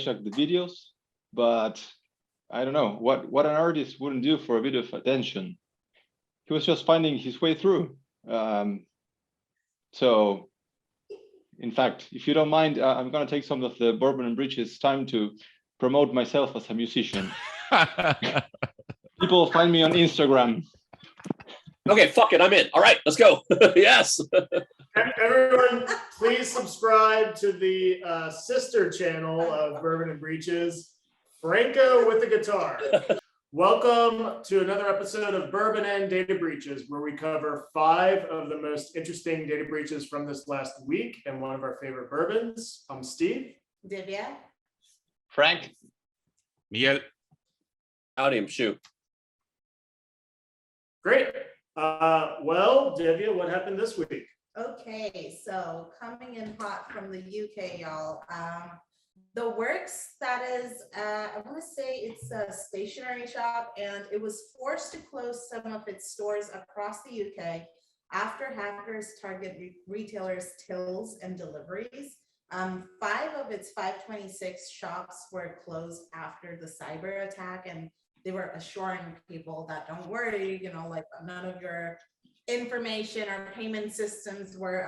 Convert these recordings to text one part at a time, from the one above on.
hijack the videos, but I don't know what an artist wouldn't do for a bit of attention. He was just finding his way through. So, in fact, if you don't mind, I'm going to take some of the Bourbon and Bridges time to promote myself as a musician. People find me on Instagram. Okay, fuck it, I'm in. All right, let's go. Yes. Everyone, please subscribe to the sister channel of Bourbon and Breeches, Franco with the guitar. Welcome to another episode of Bourbon and Data Breaches, where we cover 5 of the most interesting data breaches from this last week and one of our favorite bourbons. I'm Steve. Divya. Frank. Miguel. Howdy, I'm Shu. Great. Well, Divya, what happened this week? Okay, so coming in hot from the UK, y'all. The Works, that is, I want to say it's a stationery shop, and it was forced to close some of its stores across the UK after hackers target retailers' tills and deliveries. 5 of its 526 shops were closed after the cyber attack, and they were assuring people that don't worry, you know, like none of your information or payment systems were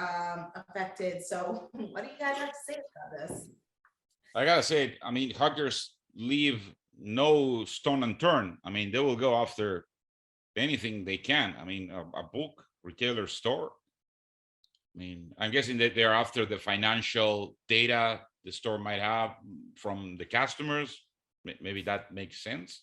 affected. So what do you guys have to say about this? I gotta say, I mean, hackers leave no stone unturned. I mean, they will go after anything they can. I mean, a book retailer store. I mean, I'm guessing that they're after the financial data the store might have from the customers. Maybe that makes sense.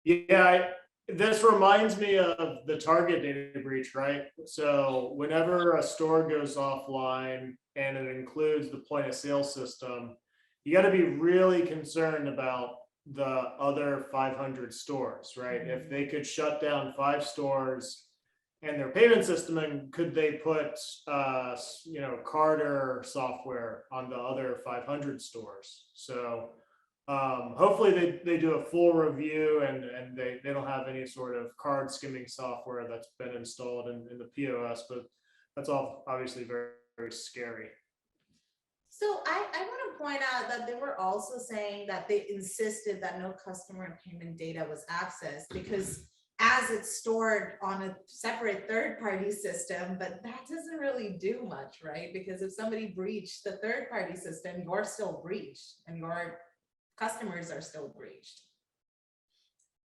Yeah, this reminds me of the Target data breach, right? So whenever a store goes offline and it includes the point of sale system, you got to be really concerned about the other 500 stores, right? If they could shut down 5 stores and their payment system, and could they put, you know, Carter software on the other 500 stores? So hopefully they do a full review and they don't have any sort of card skimming software that's been installed in the POS, but that's all obviously very, very scary. So I want to point out that they were also saying that they insisted that no customer and payment data was accessed because as it's stored on a separate third-party system, but that doesn't really do much, right? Because if somebody breached the third-party system, you're still breached and your customers are still breached.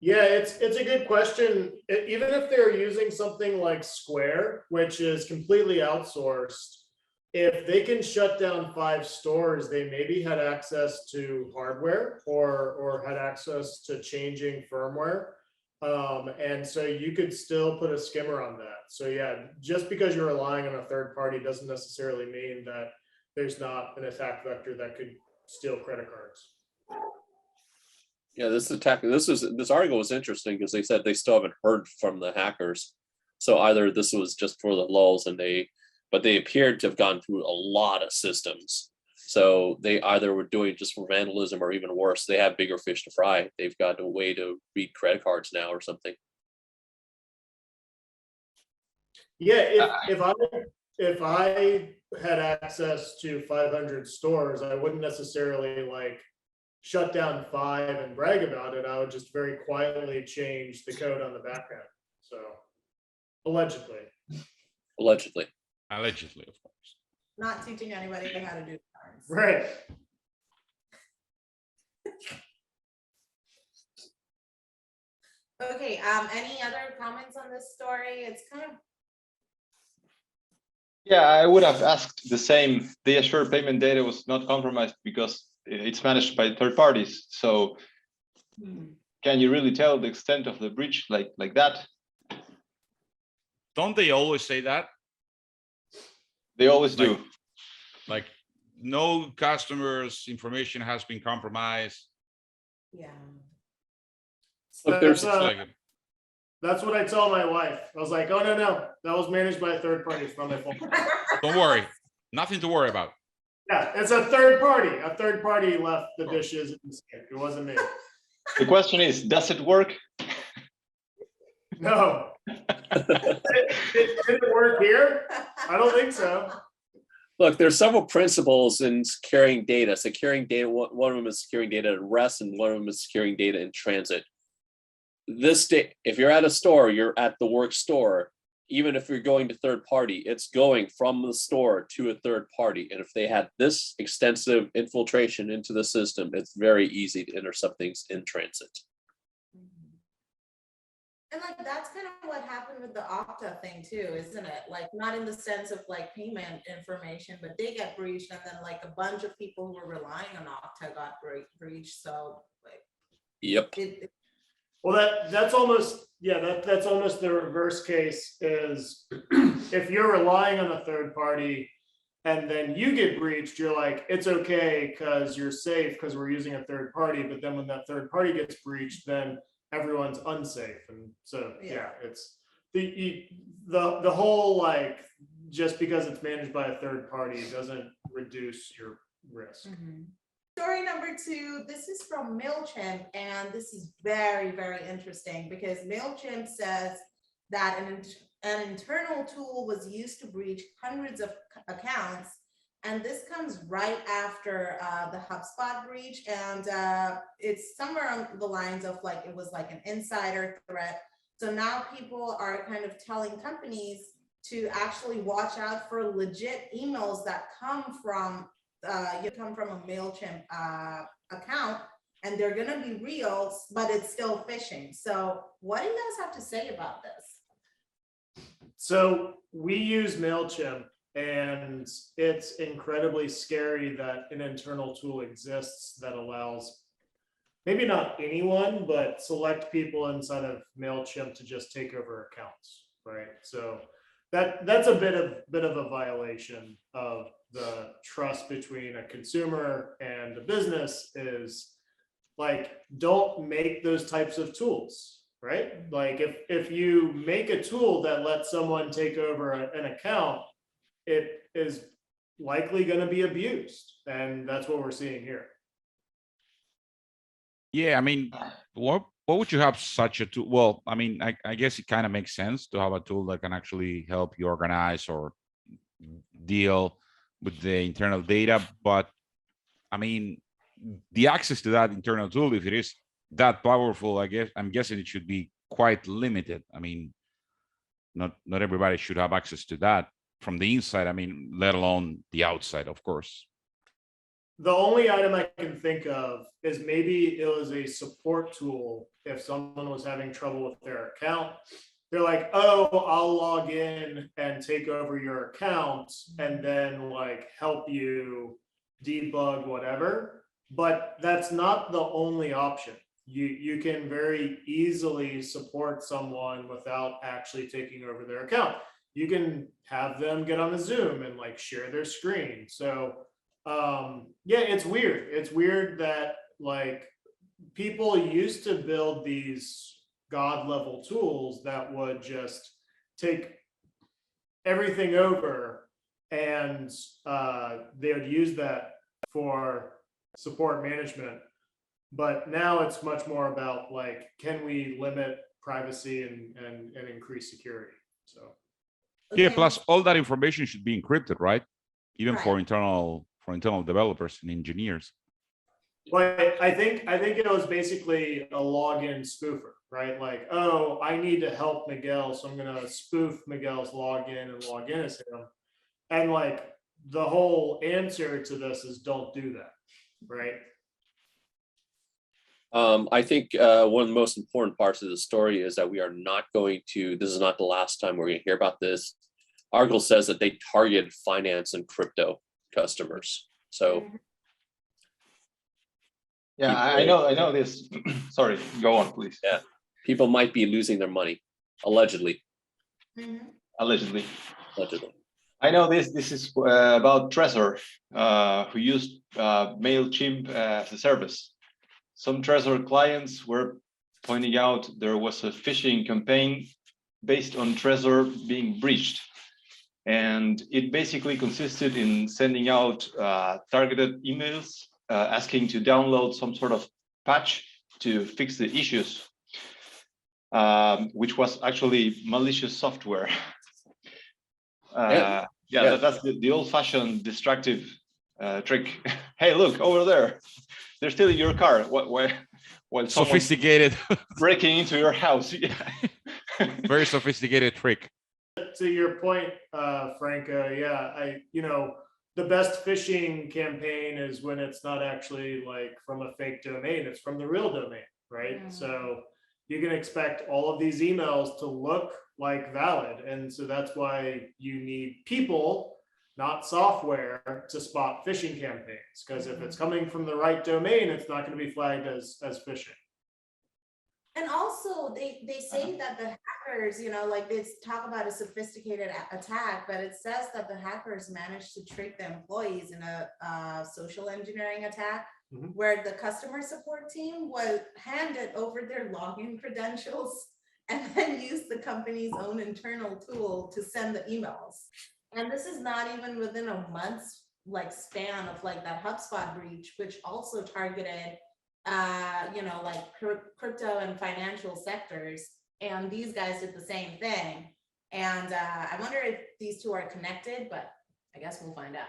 Yeah, it's a good question. Even if they're using something like Square, which is completely outsourced, if they can shut down 5 stores, they maybe had access to hardware or had access to changing firmware. And so you could still put a skimmer on that. So yeah, just because you're relying on a third party doesn't necessarily mean that there's not an attack vector that could steal credit cards. Yeah, this article was interesting because they said they still haven't heard from the hackers. So either this was just for the lulls but they appeared to have gone through a lot of systems. So they either were doing just for vandalism or even worse, they have bigger fish to fry. They've got a way to read credit cards now or something. Yeah, if I had access to 500 stores, I wouldn't necessarily like shut down 5 and brag about it. I would just very quietly change the code on the background. So allegedly. Allegedly, of course. Not teaching anybody how to do cards. Right. Okay, any other comments on this story? It's kind of... Yeah, I would have asked the same. The assured payment data was not compromised because it's managed by third parties. So can you really tell the extent of the breach like that? Don't they always say that? They always do. Like no customer's information has been compromised. Yeah. Look, there's That's what I tell my wife. I was like, oh, no, that was managed by a third party. It's not my fault. Don't worry, nothing to worry about. Yeah, it's a third party. A third party left the dishes in the sink. It wasn't me. The question is, does it work? No. Did it work here? I don't think so. Look, there's several principles in securing data. Securing data, one of them is securing data at rest, and one of them is securing data in transit. If you're at a store, you're at the work store. Even if you're going to third party, it's going from the store to a third party. And if they had this extensive infiltration into the system, it's very easy to intercept things in transit. And like, that's kind of what happened with the Okta thing too, isn't it? Like, not in the sense of like payment information, but they get breached, and then like a bunch of people who were relying on Okta got breached. So like, Yep. Well, that's almost, yeah, that's almost the reverse case is if you're relying on a third party and then you get breached, you're like, it's okay because you're safe because we're using a third party. But then when that third party gets breached, then everyone's unsafe. And so, yeah, it's the whole, like, just because it's managed by a third party doesn't reduce your risk. Story number 2, this is from Mailchimp, and this is very, very interesting because Mailchimp says that an internal tool was used to breach hundreds of accounts. And this comes right after the HubSpot breach. And it's somewhere on the lines of like, it was like an insider threat. So now people are kind of telling companies to actually watch out for legit emails that come from a Mailchimp account, and they're going to be real, but it's still phishing. So what do you guys have to say about this? So we use Mailchimp, and it's incredibly scary that an internal tool exists that allows maybe not anyone, but select people inside of Mailchimp to just take over accounts, right? So that's a bit of a violation of the trust between a consumer and a business. Is like, don't make those types of tools, right? Like if you make a tool that lets someone take over an account, it is likely going to be abused, and that's what we're seeing here. Yeah, I mean, what would you have such a tool? Well, I mean, I guess it kind of makes sense to have a tool that can actually help you organize or deal with the internal data. But I mean, the access to that internal tool, if it is that powerful, I'm guessing it should be quite limited. I mean, not everybody should have access to that from the inside. I mean, let alone the outside, of course. The only item I can think of is maybe it was a support tool. If someone was having trouble with their account, they're like, oh, I'll log in and take over your account and then like help you debug whatever. But that's not the only option. You can very easily support someone without actually taking over their account. You can have them get on a Zoom and like share their screen. So yeah, it's weird. It's weird that like people used to build these God level tools that would just take everything over, and they would use that for support management. But now it's much more about like, can we limit privacy and increase security? So yeah, plus all that information should be encrypted, right? Even Right. for internal developers and engineers. But I think it was basically a login spoofer, right? Like, oh, I need to help Miguel, so I'm gonna spoof Miguel's login and log in as him. And like the whole answer to this is don't do that, right? I think one of the most important parts of the story is that we are not going to, this is not the last time we're going to hear about this. Article says that they target finance and crypto customers. So Yeah, I know this. Sorry, go on, please. yeah, people might be losing their money, allegedly. Allegedly. Allegedly. I know this. This is about Trezor, who used Mailchimp as a service. Some Trezor clients were pointing out there was a phishing campaign based on Trezor being breached. And it basically consisted in sending out targeted emails asking to download some sort of patch to fix the issues, which was actually malicious software. Yeah. Yeah, Yeah. that's the old-fashioned destructive trick. Hey, look over there. They're stealing your car. While someone's Sophisticated, breaking into your house. very sophisticated trick. To your point, Franco, yeah, the best phishing campaign is when it's not actually like from a fake domain, it's from the real domain, right? Mm. So you can expect all of these emails to look like valid. And so that's why you need people, not software, to spot phishing campaigns. Because if it's coming from the right domain, it's not going to be flagged as phishing. And also they say that the hackers, like they talk about a sophisticated attack, but it says that the hackers managed to trick the employees in a social engineering attack, Mhm. where the customer support team was handed over their login credentials and then used the company's own internal tool to send the emails. And this is not even within a month's like span of like that HubSpot breach, which also targeted like crypto and financial sectors, and these guys did the same thing. And I wonder if these two are connected, but I guess we'll find out.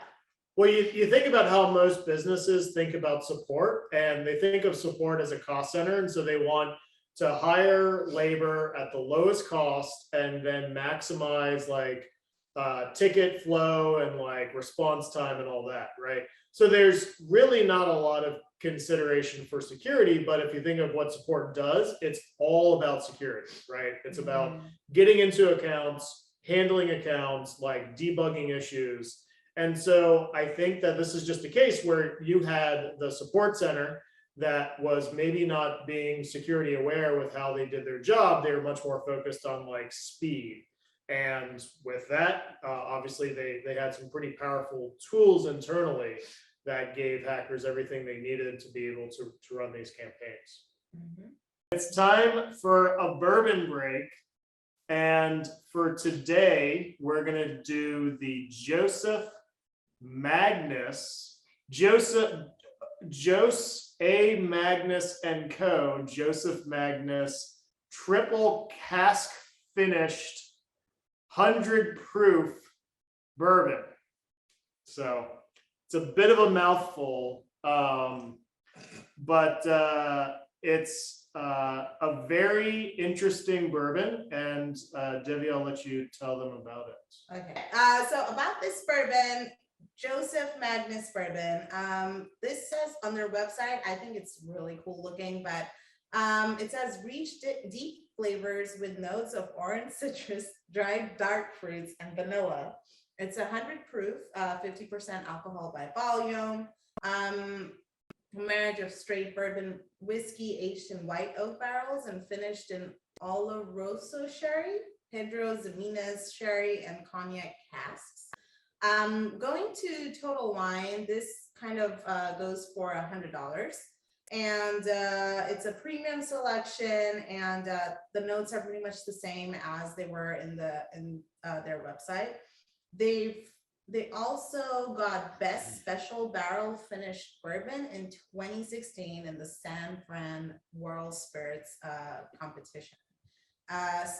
Well, you think about how most businesses think about support, and they think of support as a cost center. And so they want to hire labor at the lowest cost and then maximize like ticket flow and like response time and all that, right? So there's really not a lot of consideration for security, but if you think of what support does, it's all about security, right? It's about getting into accounts, handling accounts, like debugging issues. And so I think that this is just a case where you had the support center that was maybe not being security aware with how they did their job. They were much more focused on like speed. And with that, obviously they had some pretty powerful tools internally that gave hackers everything they needed to be able to run these campaigns. Mhm. It's time for a bourbon break. And for today, we're going to do the Joseph Magnus, A. Magnus and Co. Joseph Magnus triple cask finished 100 proof bourbon. So it's a bit of a mouthful, but it's a very interesting bourbon. And Debbie, I'll let you tell them about it. Okay, so about this bourbon, Joseph Magnus bourbon. This says on their website, I think it's really cool looking, but it says rich deep flavors with notes of orange, citrus, dried dark fruits, and vanilla. It's 100 proof, 50% alcohol by volume. A marriage of straight bourbon whiskey aged in white oak barrels and finished in Oloroso sherry, Pedro Ximénez sherry, and cognac casks. Going to Total Wine, this kind of goes for $100. And it's a premium selection, and the notes are pretty much the same as they were in their website. They also got Best Special Barrel Finished Bourbon in 2016 in the San Fran World Spirits competition.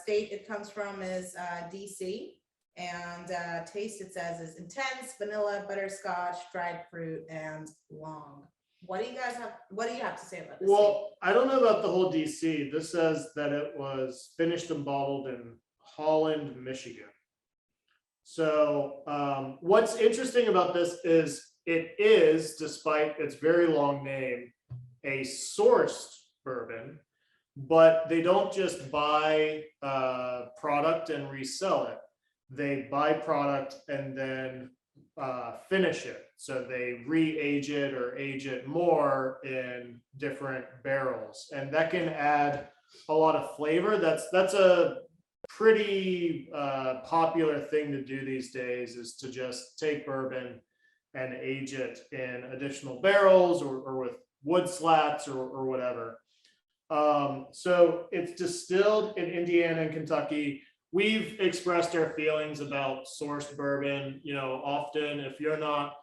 State it comes from is DC, and taste it says is intense, vanilla, butterscotch, dried fruit, and long. What do you have to say about this? Well, I don't know about the whole DC. This says that it was finished and bottled in Holland, Michigan. So what's interesting about this is it is, despite its very long name, a sourced bourbon, but they don't just buy product and resell it. They buy product and then finish it. So they re-age it or age it more in different barrels, and that can add a lot of flavor. That's a pretty popular thing to do these days, is to just take bourbon and age it in additional barrels or with wood slats or whatever. So it's distilled in Indiana and Kentucky. We've expressed our feelings about sourced bourbon. Often if you're not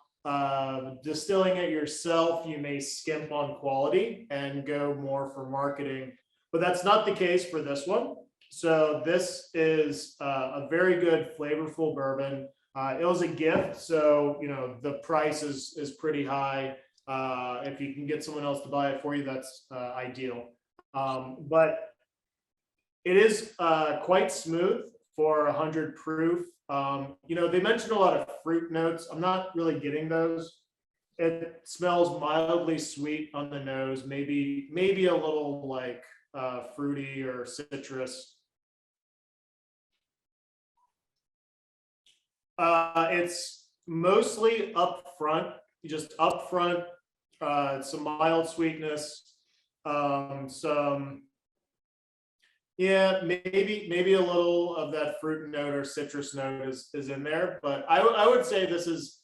distilling it yourself, you may skimp on quality and go more for marketing, but that's not the case for this one. So this is a very good flavorful bourbon. It was a gift, so the price is pretty high. If you can get someone else to buy it for you, that's ideal. But it is quite smooth for 100 proof. They mentioned a lot of fruit notes. I'm not really getting those. It smells mildly sweet on the nose, maybe a little like fruity or citrus. It's mostly up front, some mild sweetness, maybe a little of that fruit note or citrus note is in there, but I would say this is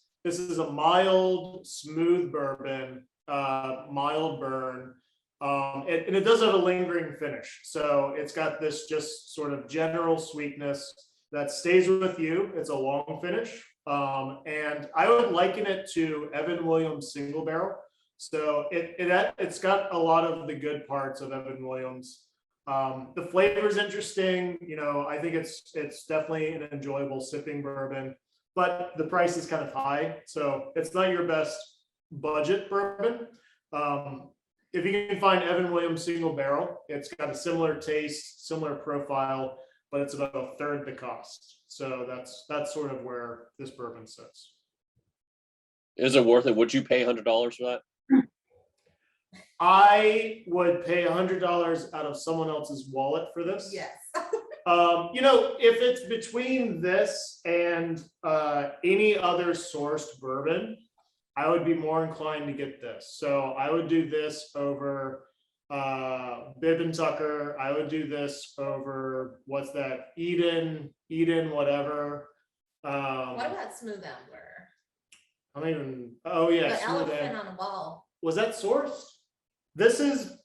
a mild, smooth bourbon, mild burn, and it does have a lingering finish. So it's got this just sort of general sweetness that stays with you. It's a long finish, and I would liken it to Evan Williams single barrel. So it's got a lot of the good parts of Evan Williams. The flavor is interesting. I think it's definitely an enjoyable sipping bourbon, but the price is kind of high, so it's not your best budget bourbon. If you can find Evan Williams single barrel, it's got a similar taste, similar profile, but it's about a third the cost. So that's sort of where this bourbon sits. Is it worth it? Would you pay $100 for that? I would pay $100 out of someone else's wallet for this. Yes. If it's between this and any other sourced bourbon, I would be more inclined to get this. So I would do this over Bib and Tucker. I would do this over what's that? Eden, whatever. What about Smooth Ambler? I don't even. Oh yeah, The Smooth elephant Ambler. on a ball. Was that sourced? This is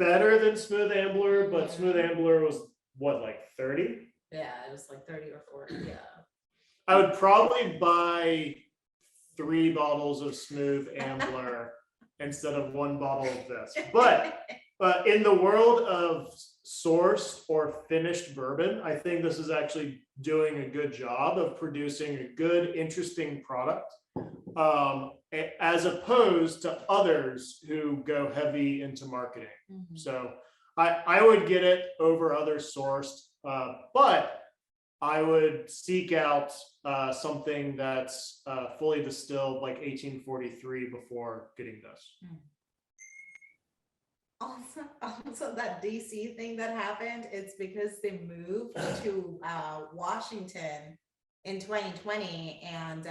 better than Smooth Ambler, but Smooth Ambler was what, like 30? Yeah, it was like 30 or 40. Yeah. I would probably buy 3 bottles of Smooth Ambler instead of 1 bottle of this. But in the world of sourced or finished bourbon, I think this is actually doing a good job of producing a good, interesting product, as opposed to others who go heavy into marketing. Mhm. So I would get it over other sourced, but I would seek out something that's fully distilled, like 1843, before getting this. Also that DC thing that happened, it's because they moved to Washington in 2020, and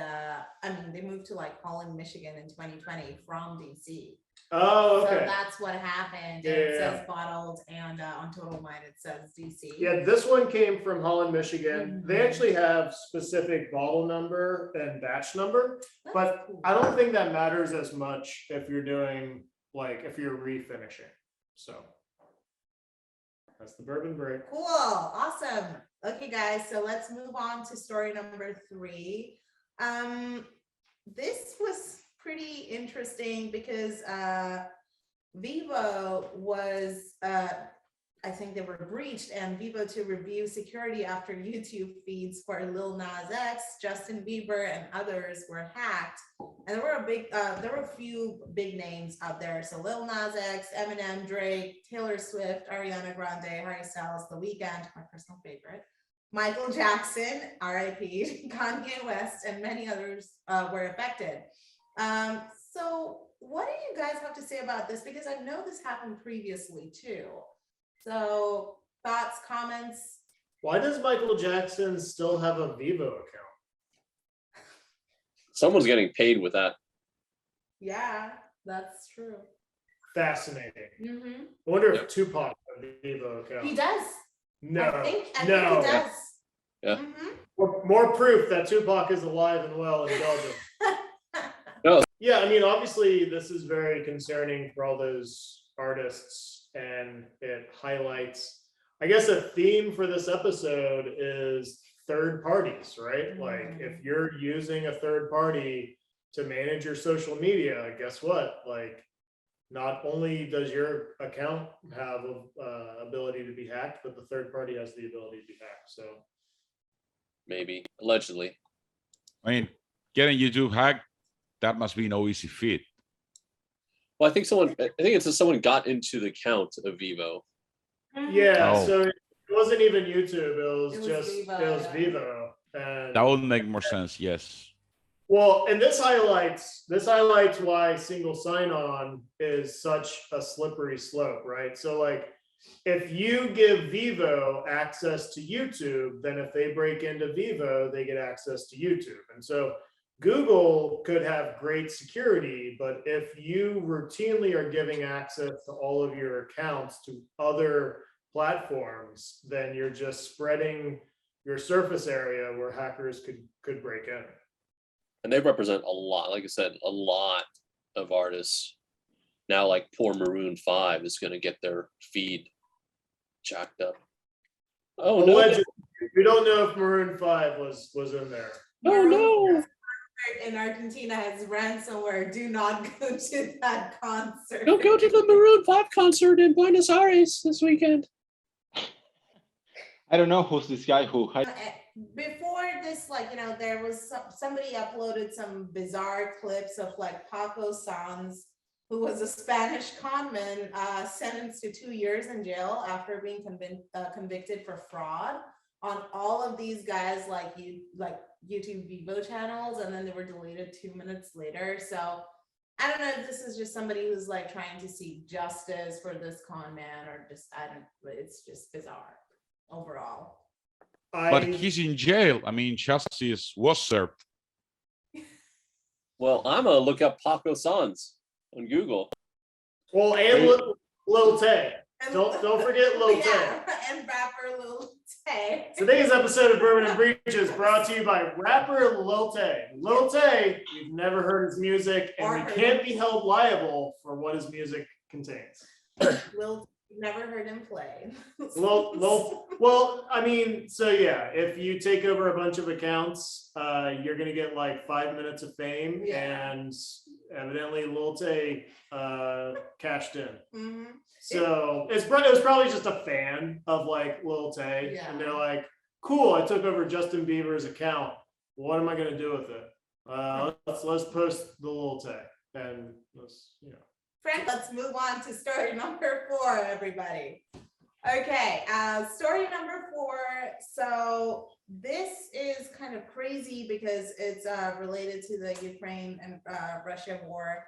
they moved to like Holland, Michigan in 2020 from DC. Oh, So okay. that's what happened. Yeah, It yeah, says bottled, and on Total Wine it says DC. Yeah, this one came from Holland, Michigan. They Mhm. actually have specific bottle number and batch number, That's but cool. I don't think that matters as much if you're doing, like, if you're refinishing. So that's the bourbon break. Cool, awesome. Okay, guys, so let's move on to story number 3. This was pretty interesting because Vevo was, I think they were breached, and Vevo to review security after YouTube feeds for Lil Nas X, Justin Bieber, and others were hacked. And there were a few big names out there. So Lil Nas X, Eminem, Drake, Taylor Swift, Ariana Grande, Harry Styles, The Weeknd, my personal favorite, Michael Jackson, R.I.P., Kanye West, and many others were affected. So what do you guys have to say about this? Because I know this happened previously too. So thoughts, comments? Why does Michael Jackson still have a Vevo account? Someone's getting paid with that. Yeah, that's true. Fascinating. Mm-hmm. I wonder if Tupac has a Vevo account. He does. No, I think he no. does. Yeah. Mhm. More proof that Tupac is alive and well in Belgium. No. Yeah, I mean, obviously, this is very concerning for all those artists, and it highlights, I guess, a theme for this episode is third parties, right? Like, if you're using a third party to manage your social media, guess what? Like, not only does your account have ability to be hacked, but the third party has the ability to be hacked. So Maybe, allegedly. I mean, getting YouTube hacked, that must be no easy feat. Well, I think someone got into the account of Vevo. Yeah, Oh. so it wasn't even YouTube, It was Vevo, it was yeah. Vevo. And That would make more sense, yes. well, and this highlights why single sign-on is such a slippery slope, right? So like, if you give Vevo access to YouTube, then if they break into Vevo, they get access to YouTube. And so Google could have great security, but if you routinely are giving access to all of your accounts to other platforms, then you're just spreading your surface area where hackers could break in. And they represent a lot, like I said, a lot of artists. Now, like poor Maroon 5 is going to get their feed jacked up. Oh no! Allegedly, we don't know if Maroon 5 was in there. Oh no! In Argentina has ransomware. Do not go to that concert. Don't go to the Maroon 5 concert in Buenos Aires this weekend. I don't know who's this guy who Before this, like, you know, there was somebody uploaded some bizarre clips of like Paco Sanz, who was a Spanish conman, sentenced to 2 years in jail after being convicted for fraud on all of these guys, like YouTube Vevo channels, and then they were deleted 2 minutes later. So I don't know if this is just somebody who's like trying to seek justice for this con man, or just, it's just bizarre overall. But he's in jail. I mean, justice was served. Well, I'm gonna look up Paco Sanz on Google. Well, and Lil Tay. Don't forget Lil Tay. Yeah, and rapper Lil Tay. Today's episode of Bourbon and Breaches brought to you by rapper Lil Tay. Lil Tay, we've never heard his music, and we can't be held liable for what his music contains. Lil, never heard him play. Well, I mean, so yeah, if you take over a bunch of accounts, you're gonna get like 5 minutes of fame, Yeah. and evidently Lil Tay cashed in. Mhm. So it was probably just a fan of like Lil Tay, Yeah. and they're like, "Cool, I took over Justin Bieber's account. What am I gonna do with it? Let's post the Lil Tay, and let's, you know." Frank, let's move on to story number 4, everybody. Okay, story number 4. So this is kind of crazy because it's related to the Ukraine and Russia war.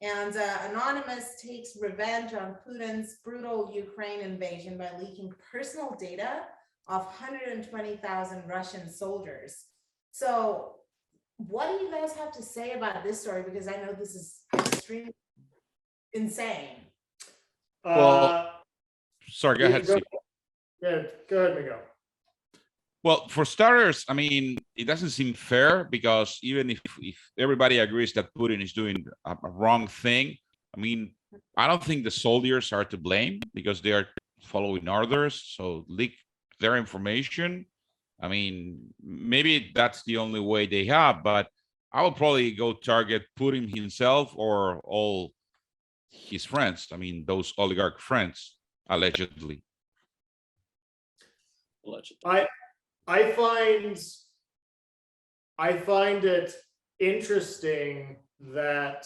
And Anonymous takes revenge on Putin's brutal Ukraine invasion by leaking personal data of 120,000 Russian soldiers. So what do you guys have to say about this story? Because I know this is extremely insane. Well, sorry, go ahead, Steve. Yeah, go ahead, Miguel. Well, for starters, I mean, it doesn't seem fair, because even if everybody agrees that Putin is doing a wrong thing, I mean, I don't think the soldiers are to blame because they are following orders. So leak their information. I mean, maybe that's the only way they have, but I would probably go target Putin himself or all his friends. I mean, those oligarch friends, allegedly. I find it interesting that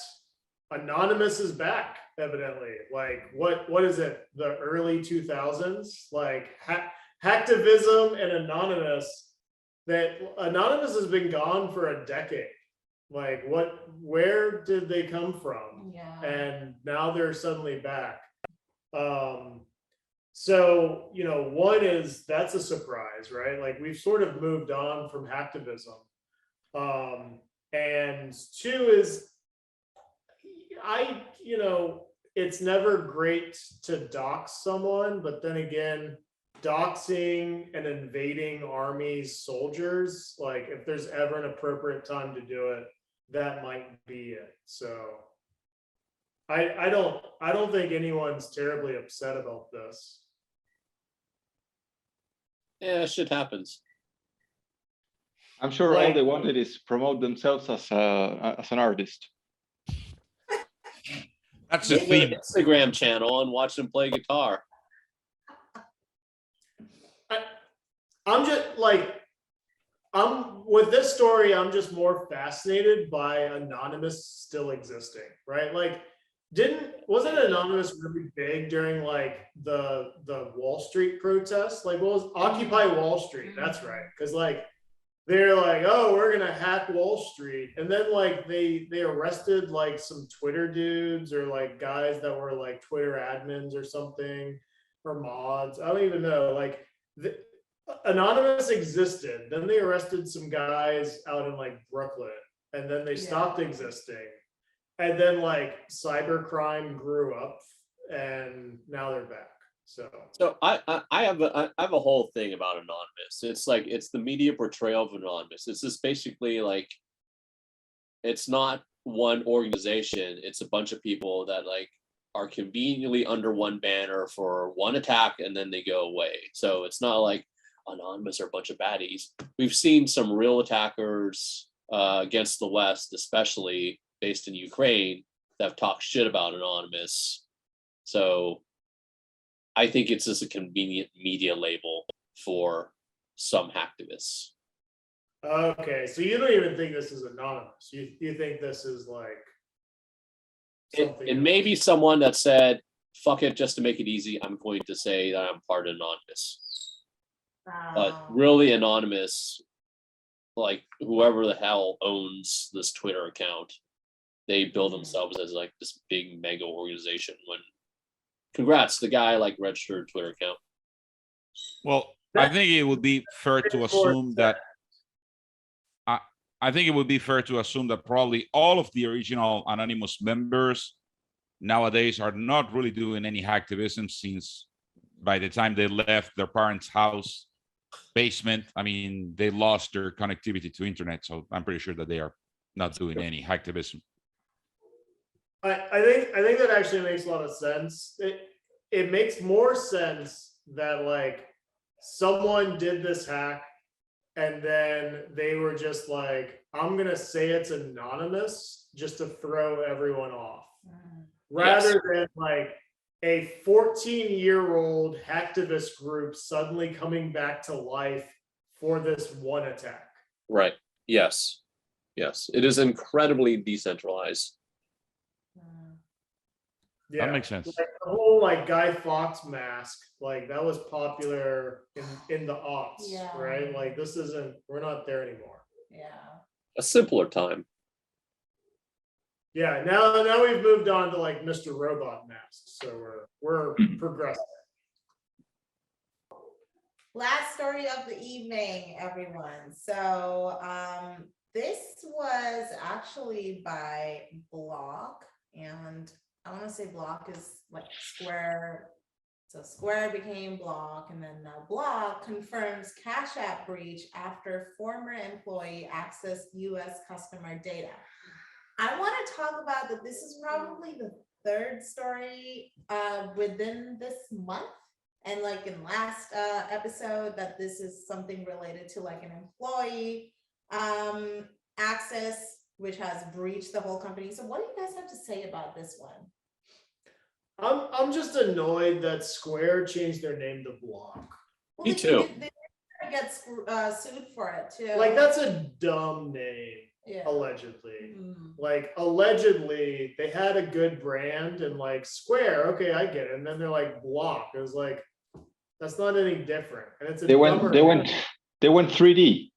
Anonymous is back, evidently. Like, what is it? The early 2000s? Like hacktivism and Anonymous. That Anonymous has been gone for a decade. Like, where did they come from? Yeah. And now they're suddenly back. So, you know, one is, that's a surprise, right? Like, we've sort of moved on from hacktivism. And two is, you know, it's never great to dox someone, but then again, doxing and invading armies, soldiers, like, if there's ever an appropriate time to do it, that might be it. So I don't think anyone's terribly upset about this. Yeah, shit happens. I'm sure all Like- they wanted is promote themselves as an artist. That's the Go to the theme. Instagram channel and watch them play guitar. I'm just like, with this story, I'm just more fascinated by Anonymous still existing, right? Like, wasn't Anonymous really big during like the Wall Street protests? Like, what was Occupy Wall Street? That's right. Because like they're like, oh, we're gonna hack Wall Street, and then like they arrested like some Twitter dudes or like guys that were like Twitter admins or something, or mods. I don't even know. Like Anonymous existed, then they arrested some guys out in like Brooklyn, and then they stopped existing, and then like cybercrime grew up, and now they're back. So I have a whole thing about Anonymous. It's like, it's the media portrayal of Anonymous. It's just basically like, it's not one organization. It's a bunch of people that like are conveniently under one banner for one attack and then they go away. So it's not like Anonymous are a bunch of baddies. We've seen some real attackers against the West, especially based in Ukraine, that have talked shit about Anonymous. So I think it's just a convenient media label for some hacktivists. okay, so you don't even think this is Anonymous. You think this is like something It may be someone that said, fuck it, just to make it easy, I'm going to say that I'm part of Anonymous. But really Anonymous, like whoever the hell owns this Twitter account, they build themselves as like this big mega organization. When congrats, the guy like registered Twitter account. Well, I think it would be fair to assume that I think it would be fair to assume that probably all of the original Anonymous members nowadays are not really doing any hacktivism, since by the time they left their parents' house basement, I mean, they lost their connectivity to internet. So I'm pretty sure that they are not doing any hacktivism. I think that actually makes a lot of sense. It makes more sense that like someone did this hack and then they were just like, I'm gonna say it's anonymous just to throw everyone off, rather than like a 14-year-old hacktivist group suddenly coming back to life for this one attack. Right. Yes. Yes. It is incredibly decentralized. Yeah, That makes sense. like the whole like Guy Fawkes mask, like that was popular in the aughts, right? Like this isn't, we're not there anymore. Yeah. A simpler time. Yeah, now we've moved on to like Mr. Robot masks, so we're progressing. Last story of the evening, everyone. So this was actually by Block, and I want to say Block is like Square. So Square became Block, and then now Block confirms Cash App breach after former employee accessed US customer data. I want to talk about that. This is probably the third story within this month. And like in last episode, that this is something related to like an employee access, which has breached the whole company. So what do you guys have to say about this one? I'm just annoyed that Square changed their name to Block. Well, Me too. They get sued for it too. Like that's a dumb name. Yeah. Allegedly. Like allegedly they had a good brand and like Square, okay, I get it. And then they're like Block. It was like, that's not any different. And it's a They went 3D.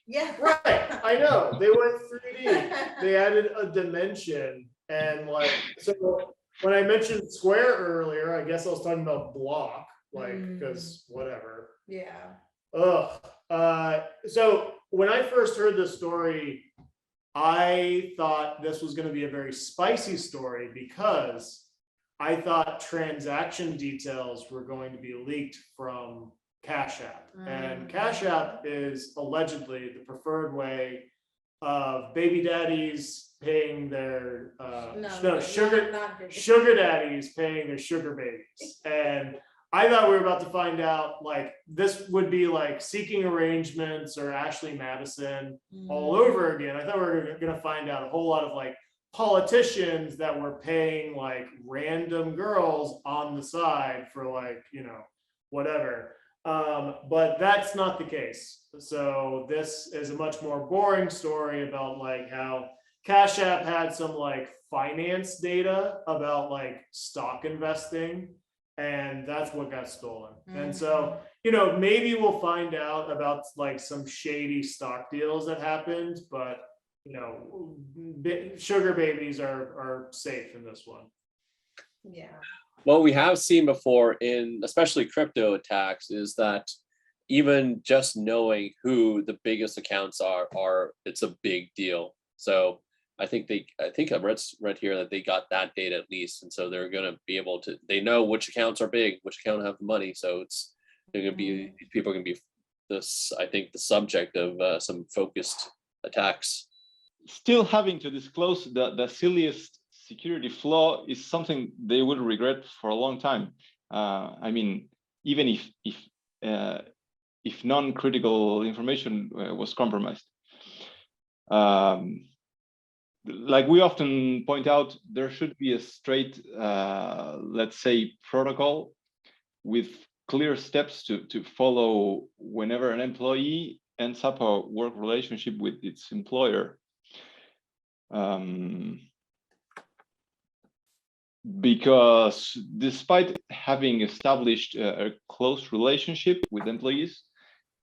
Yeah. right. I know. They went 3D. They added a dimension. And like, so when I mentioned Square earlier, I guess I was talking about Block, like, because whatever. Yeah. Ugh. So when I first heard this story, I thought this was going to be a very spicy story because I thought transaction details were going to be leaked from Cash App. And Cash App is allegedly the preferred way of baby daddies paying their sugar daddies paying their sugar babies. And I thought we were about to find out like this would be like Seeking Arrangements or Ashley Madison all over again. I thought we were going to find out a whole lot of like politicians that were paying like random girls on the side for like, you know, whatever. But that's not the case. So this is a much more boring story about like how Cash App had some like finance data about like stock investing, and that's what got stolen. And so, you know, maybe we'll find out about like some shady stock deals that happened, but you know, sugar babies are safe in this one. Yeah. What we have seen before in especially crypto attacks is that even just knowing who the biggest accounts are it's a big deal. So I think I read here that they got that data at least, and so they're going to be able to. They know which accounts are big, which account have the money. So they're going to be people are going to be this. I think the subject of some focused attacks. Still having to disclose the silliest security flaw is something they would regret for a long time. I mean, even if non-critical information was compromised. Like we often point out, there should be a straight, let's say, protocol with clear steps to follow whenever an employee ends up a work relationship with its employer. Because despite having established a close relationship with employees,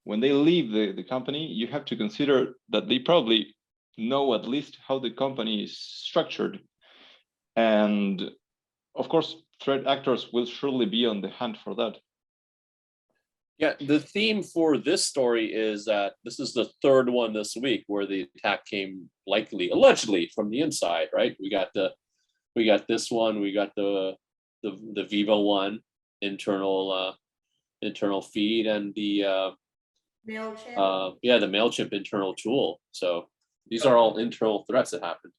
when they leave the company, you have to consider that they probably know at least how the company is structured. And of course, threat actors will surely be on the hunt for that. Yeah, the theme for this story is that this is the third one this week where the attack came allegedly from the inside, right? We got this one, we got the Vevo one, internal feed, and the Mailchimp. the Mailchimp internal tool. So these are all internal threats that happened.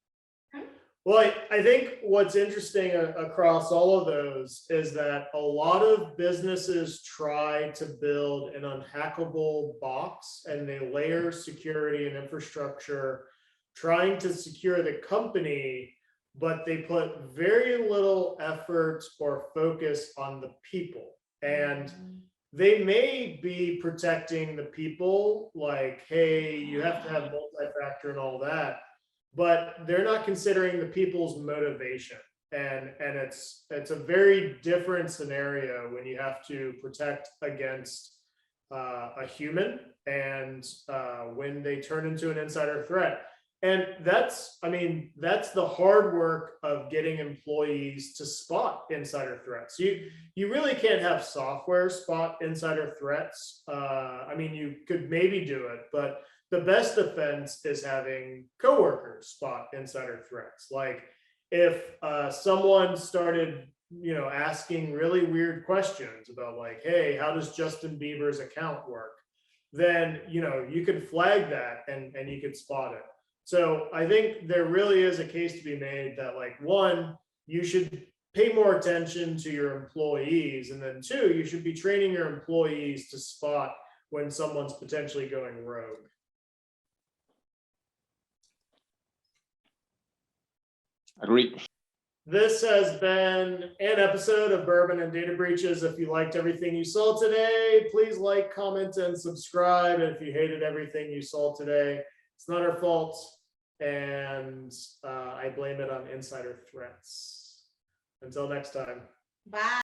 Well, I think what's interesting across all of those is that a lot of businesses try to build an unhackable box, and they layer security and infrastructure trying to secure the company, but they put very little effort or focus on the people. And they may be protecting the people, like, hey, you have to have multi-factor and all that, but they're not considering the people's motivation. And it's a very different scenario when you have to protect against a human and when they turn into an insider threat. And that's the hard work of getting employees to spot insider threats. You really can't have software spot insider threats. I mean, you could maybe do it, but the best defense is having coworkers spot insider threats. Like if someone started, asking really weird questions about like, hey, how does Justin Bieber's account work? Then, you could flag that and you could spot it. So I think there really is a case to be made that, like, one, you should pay more attention to your employees, and then two, you should be training your employees to spot when someone's potentially going rogue. Agree. This has been an episode of Bourbon and Data Breaches. If you liked everything you saw today, please like, comment, and subscribe. And if you hated everything you saw today, it's not our fault. And I blame it on insider threats. Until next time. Bye.